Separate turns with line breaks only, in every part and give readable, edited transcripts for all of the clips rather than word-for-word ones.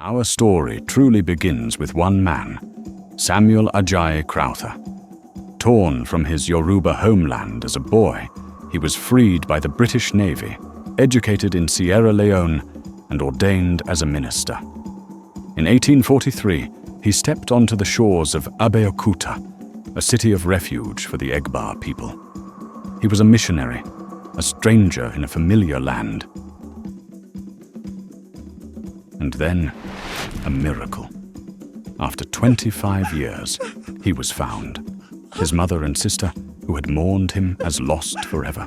Our story truly begins with one man, Samuel Ajayi Crowther. Torn from his Yoruba homeland as a boy, he was freed by the British Navy, educated in Sierra Leone, and ordained as a minister. In 1843, he stepped onto the shores of Abeokuta, a city of refuge for the Egba people. He was a missionary, a stranger in a familiar land. And then, a miracle. After 25 years, he was found. His mother and sister, who had mourned him as lost forever,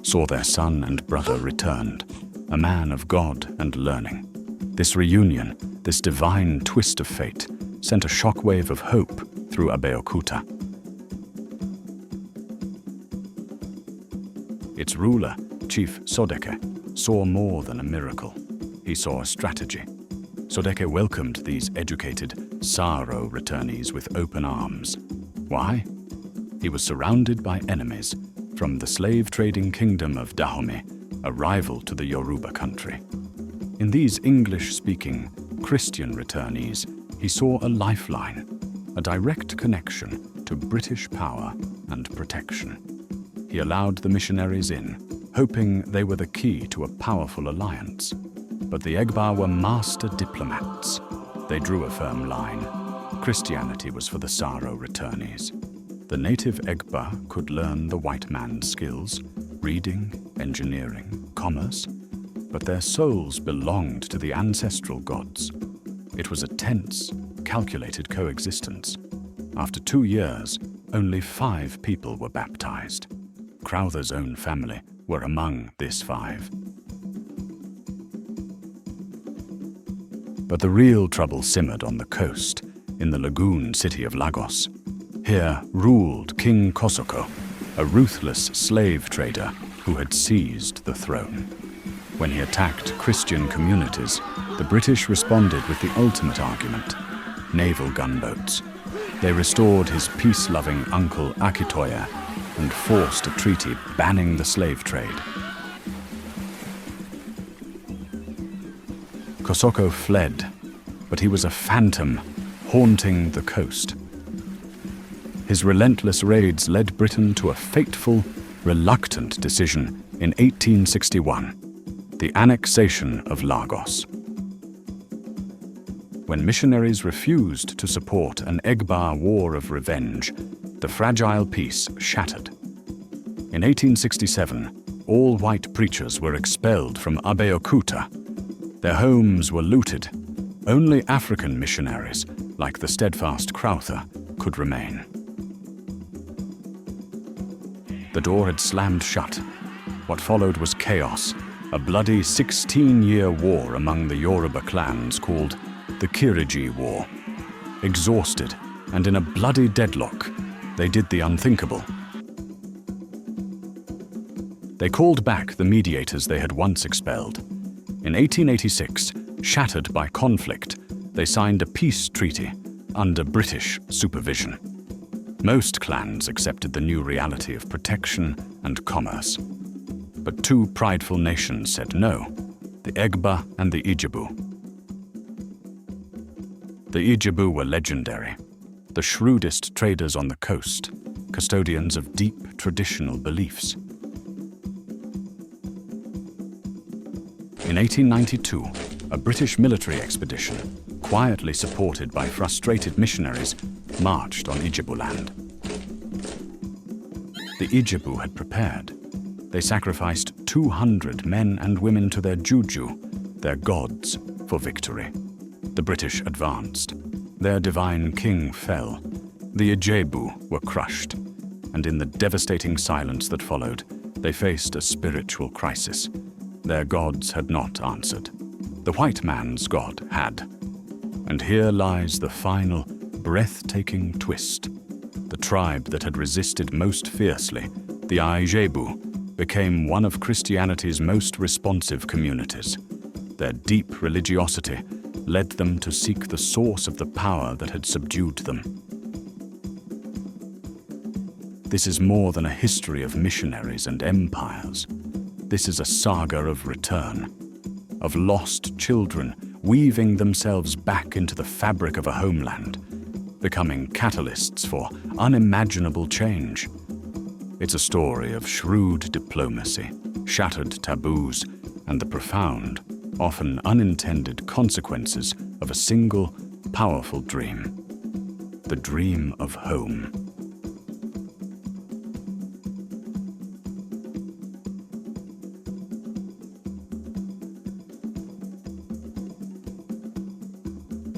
saw their son and brother returned, a man of God and learning. This reunion, this divine twist of fate, sent a shockwave of hope through Abeokuta. Its ruler, Chief Sodeke, saw more than a miracle. He saw a strategy. Sodeke welcomed these educated Saro returnees with open arms. Why? He was surrounded by enemies from the slave-trading kingdom of Dahomey, a rival to the Yoruba country. In these English-speaking Christian returnees, he saw a lifeline, a direct connection to British power and protection. He allowed the missionaries in, hoping they were the key to a powerful alliance. But the Egba were master diplomats. They drew a firm line. Christianity was for the Saro returnees. The native Egba could learn the white man's skills, reading, engineering, commerce, but their souls belonged to the ancestral gods. It was a tense, calculated coexistence. After 2 years, only 5 people were baptized. Crowther's own family were among this 5. But the real trouble simmered on the coast, in the lagoon city of Lagos. Here ruled King Kosoko, a ruthless slave trader who had seized the throne. When he attacked Christian communities, the British responded with the ultimate argument: naval gunboats. They restored his peace-loving uncle Akitoye and forced a treaty banning the slave trade. Kosoko fled, but he was a phantom haunting the coast. His relentless raids led Britain to a fateful, reluctant decision in 1861, the annexation of Lagos. When missionaries refused to support an Egba war of revenge, the fragile peace shattered. In 1867, all white preachers were expelled from Abeokuta. Their homes were looted. Only African missionaries, like the steadfast Crowther, could remain. The door had slammed shut. What followed was chaos, a bloody 16-year war among the Yoruba clans called the Kiriji War. Exhausted and in a bloody deadlock, they did the unthinkable. They called back the mediators they had once expelled. In 1886, shattered by conflict, they signed a peace treaty under British supervision. Most clans accepted the new reality of protection and commerce. But 2 prideful nations said no, the Egba and the Ijebu. The Ijebu were legendary, the shrewdest traders on the coast, custodians of deep traditional beliefs. In 1892, a British military expedition, quietly supported by frustrated missionaries, marched on Yorubaland. The Ijebu had prepared. They sacrificed 200 men and women to their juju, their gods, for victory. The British advanced. Their divine king fell. The Ijebu were crushed, and in the devastating silence that followed, they faced a spiritual crisis. Their gods had not answered. The white man's God had. And here lies the final, breathtaking twist. The tribe that had resisted most fiercely, the Ijebu, became one of Christianity's most responsive communities. Their deep religiosity led them to seek the source of the power that had subdued them. This is more than a history of missionaries and empires. This is a saga of return, of lost children weaving themselves back into the fabric of a homeland, becoming catalysts for unimaginable change. It's a story of shrewd diplomacy, shattered taboos, and the profound, often unintended consequences of a single, powerful dream. The dream of home.